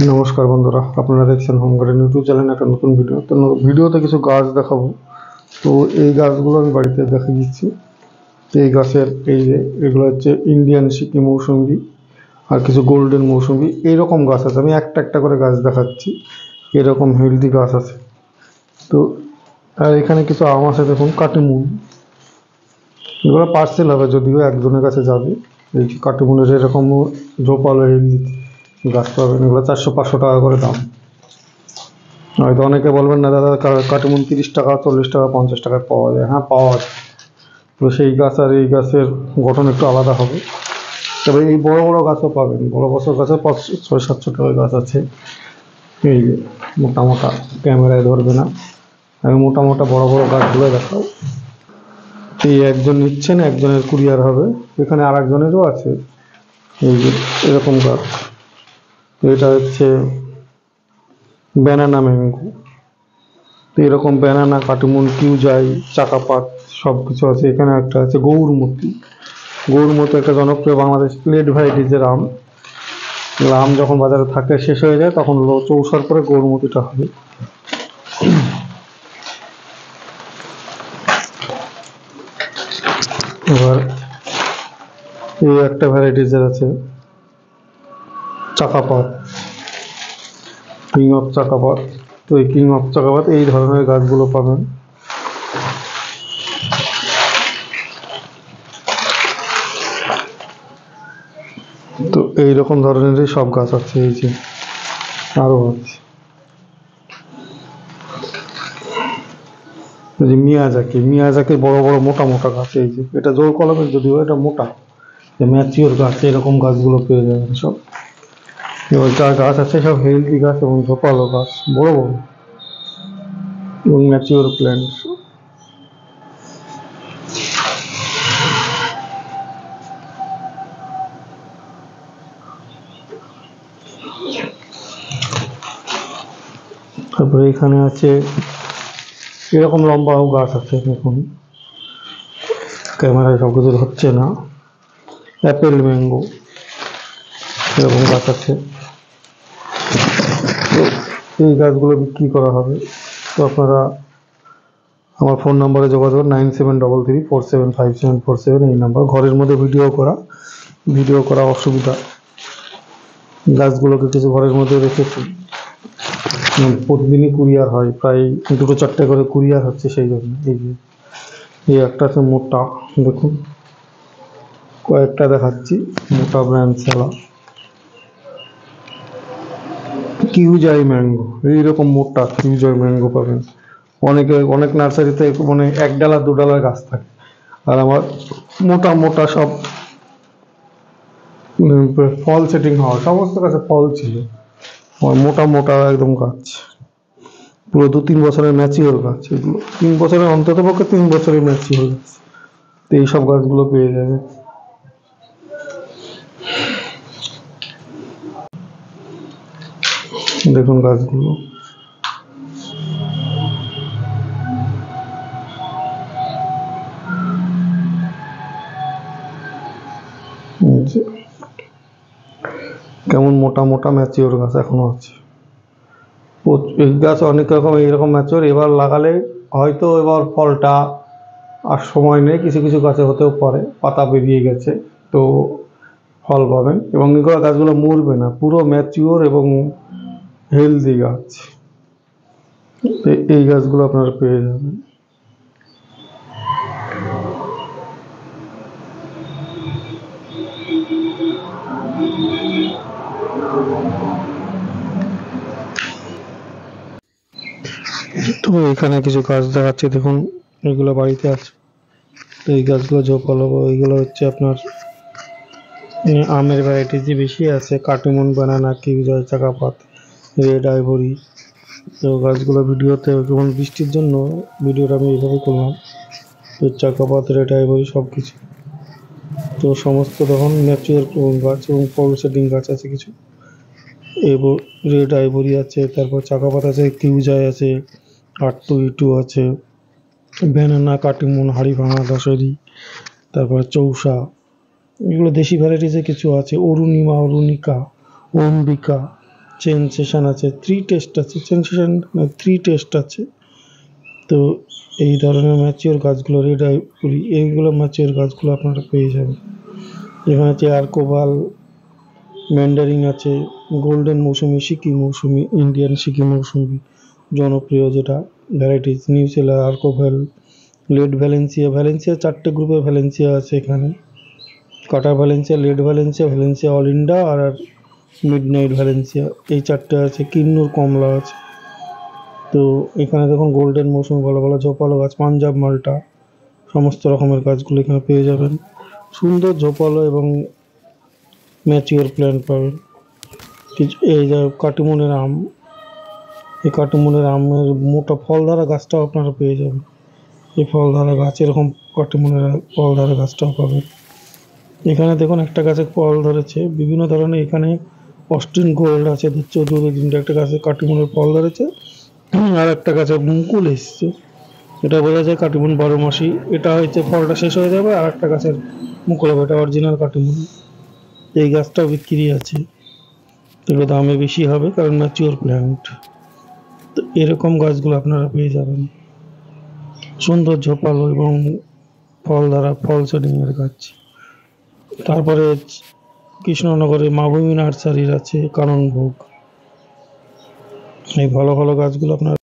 নমস্কার বন্ধুরা, আপনারা দেখছেন হোম গার্ডেন ইউটিউব চ্যানেল। একটা নতুন ভিডিও। তো ভিডিওতে কিছু গাছ দেখাবো। তো এই গাছগুলো আমি বাড়িতে দেখে দিচ্ছি। এই গাছের এগুলো হচ্ছে ইন্ডিয়ান সিকি মৌসুম্বি আর কিছু গোল্ডেন মৌসুম্বি, এইরকম গাছ আছে। আমি একটা একটা করে গাছ দেখাচ্ছি। এরকম হেলদি গাছ আছে। তো আর এখানে কিছু আম আছে, দেখুন কাটিমুন। এগুলো পার্সেল হবে, যদিও একজনের কাছে যাবে। এই কাটিমুনের এরকম ঝোপালো হেলদি গাছ পাবেন। এগুলো 400-500 টাকা করে দাম। হয়তো অনেকে বলবেন, না দাদা কাটিমুন 30 টাকা, 40 টাকা, 50 টাকায় পাওয়া যায়। হ্যাঁ, পাওয়া যায়। তো সেই গাছ আর এই গাছের গঠন একটু আলাদা হবে। তবে এই বড় বড় গাছও পাবেন। বড় বড় গাছের 600-700 টাকার গাছ আছে। এই যে মোটা মোটা, ক্যামেরায় ধরবে না, আমি মোটা মোটা বড় বড় গাছগুলো দেখাও। এই একজন নিচ্ছেন, একজনের কুরিয়ার হবে। এখানে আর একজনেরও আছে। এই যে এরকম গাছ, এটা হচ্ছে ব্যানানা ম্যাঙ্গো। তো এরকম ব্যানানা, কাটিমুন, কিউজাই, চাকাপাত সব কিছু আছে। এখানে একটা আছে গৌরমতি। গৌরমতি একটা জনপ্রিয় বাংলাদেশ প্লেট ভ্যারাইটিজের আম। আম যখন বাজারে থাকে শেষ হয়ে যায়, তখন চৌসার পরে গৌরমতিটা হবে। এবার এই একটা ভ্যারাইটিজের আছে চাকাপাত, কিং অফ চাকাপাত। তো এই কিং অফ চাকাপাত এই ধরনের গাছগুলো পাবেন। তো এইরকম ধরনেরই সব গাছ আছে। এই যে আরো আছে, যে মিয়াজাকি বড় বড় মোটা মোটা গাছ। এই যে এটা জোর কলমের, যদিও এটা মোটা, যে ম্যাচিওর গাছ, এরকম গাছগুলো পেয়ে যাবেন সব। এবার যা গাছ আছে সব হেলদি গাছ এবং ঝোপালো গাছ, বড় বড় এবং ম্যাচিওর প্ল্যান্ট। তারপরে এখানে আছে এরকম লম্বাও গাছ আছে। দেখুন, ক্যামেরায় সব কিছু হচ্ছে না। অ্যাপেল ম্যাঙ্গো এরকম গাছ আছে। তো এই গাছগুলো বিক্রি করা হবে। তো আপনারা আমার ফোন নাম্বারে যোগাযোগ, 9733475747, এই নাম্বার। ঘরের মধ্যে ভিডিও করা অসুবিধা। গাছগুলোকে কিছু ঘরের মধ্যে রেখেছি। প্রতিদিনই কুরিয়ার হয়, প্রায় 2-4টে করে কুরিয়ার হচ্ছে, সেই জন্য। এই যে এই একটা আছে মোটা, দেখুন কয়েকটা দেখাচ্ছি। মোটা ব্র্যান্ড ছাড়া কিউজাই ম্যাঙ্গো, এইরকম মোটা কিউজাই ম্যাঙ্গো পাবেন। অনেক নার্সারিতে মানে 1 ডালা 2 ডালার গাছ থাকে, আর আমার মোটা মোটা সব ফল সেটিং হওয়া, সমস্ত গাছে ফল ছিল। আমার মোটা মোটা একদম গাছ, পুরো 2-3 বছরের ম্যাচিওর গাছ। এগুলো 3 বছরের, অন্তত পক্ষে 3 বছরের ম্যাচিওর গাছ। তো এইসব গাছগুলো পেয়ে যাবে। দেখুন গাছগুলো, কেমন মোটা মোটা ম্যাচিওর গাছ এখনো আছে। এই গাছ অনেক রকম, এইরকম ম্যাচিওর। এবার লাগালে হয়তো এবার ফলটা আর সময় নেই, কিছু কিছু গাছে হতেও পারে পাতা বেরিয়ে গেছে, তো ফল পাবেন। এবং এগুলো গাছগুলো মরবে না, পুরো ম্যাচিওর এবং হেলদি গাছ। এই গাছগুলো আপনারা পেয়ে যাবেন। তো এখানে কিছু গাছ দেখাচ্ছি, দেখুন এগুলো বাড়িতে আছে। তো এই গাছগুলো ঝোপালো, এইগুলো হচ্ছে আপনার আমের ভ্যারাইটিজ বেশি আছে। কাটিমুন, বানানা, কিউজাই, চাকাপাত, রেড আইভরি। তো গাছগুলো ভিডিওতে, যেমন বৃষ্টির জন্য ভিডিওটা আমি এইভাবে করলাম। তো চাকাপাত, রেড আইভরি সব কিছু। তো সমস্ত তখন ম্যাচিওর গাছ এবং ফল সেটিং গাছ আছে কিছু। এবং রেড আইভরি আছে, তারপর চাকাপাত আছে, কিউজাই আছে, R2E2 আছে, ব্যানানা, কাটিমুন, হাড়িভাঙা, দশেরি, তারপর চৌসা। এগুলো দেশি ভ্যারাইটিসে কিছু আছে। অরুণিমা, অরুণিকা, অম্বিকা, চেন সেশন আছে, 3 টেস্ট আছে, চেন সেশন 3 টেস্ট আছে। তো এই ধরনের ম্যাচিওর গাছগুলো, রেড আইভরি, এইগুলো ম্যাচিওর গাছগুলো আপনারা পেয়ে যাবেন। এখানে আছে আর্কোবাল, ম্যান্ডারিন আছে, গোল্ডেন মৌসুমি, সিকি মৌসুমি, ইন্ডিয়ান সিকি মৌসুমি জনপ্রিয় যেটা ভ্যারাইটিস, নিউসেলা, আর্কোভেল, লেড ভ্যালেন্সিয়া। ভ্যালেন্সিয়া 4টে গ্রুপের ভ্যালেন্সিয়া আছে এখানে, কাটা Valencia, late Valencia, Valencia Olinda আর মিডনাইট ভ্যালেন্সিয়া, এই 4টে আছে। কিন্নুর কমলা আছে। তো এখানে দেখুন গোল্ডেন মৌসুমি, ভালো ভালো ঝোপালো গাছ, পাঞ্জাব মালটা, সমস্ত রকমের গাছগুলো এখানে পেয়ে যাবেন। সুন্দর ঝোপালো এবং ম্যাচিওর প্ল্যান্ট পাবেন। কিছু এই যে কাটিমনের আম, এই কাটিমনের আমের মোটা ফলধারা গাছটাও আপনারা পেয়ে যাবেন। এই ফলধারা গাছ, এরকম কাটিমনের ফলধারা গাছটাও পাবেন। এখানে দেখুন একটা গাছে ফল ধরেছে বিভিন্ন ধরনের। এখানে অস্টিন গোল্ড আছে, দিচ্ছে দুটো তিনটে, একটা গাছে কাটিমনের ফল ধরেছে আর একটা গাছে মুকুল এসছে। এটা বোঝা যায় কাটিমন 12 মাসি। এটা হচ্ছে ফলটা শেষ হয়ে যাবে আর একটা গাছের মুকুল হবে, এটা অরিজিনাল কাটিমন। এই গাছটাও বিক্রি আছে, এগুলো দামে বেশি হবে কারণ ম্যাচিওর প্ল্যান্ট। তো এরকম গাছগুলো আপনারা পেয়ে যাবেন, সুন্দর ঝোপালো এবং ফল দ্বারা ফল সেডিংয়ের গাছ। তারপরে কৃষ্ণনগরে মাভূমি নার্সারির আছে কাননভোগ। এই ভালো ভালো গাছগুলো আপনারা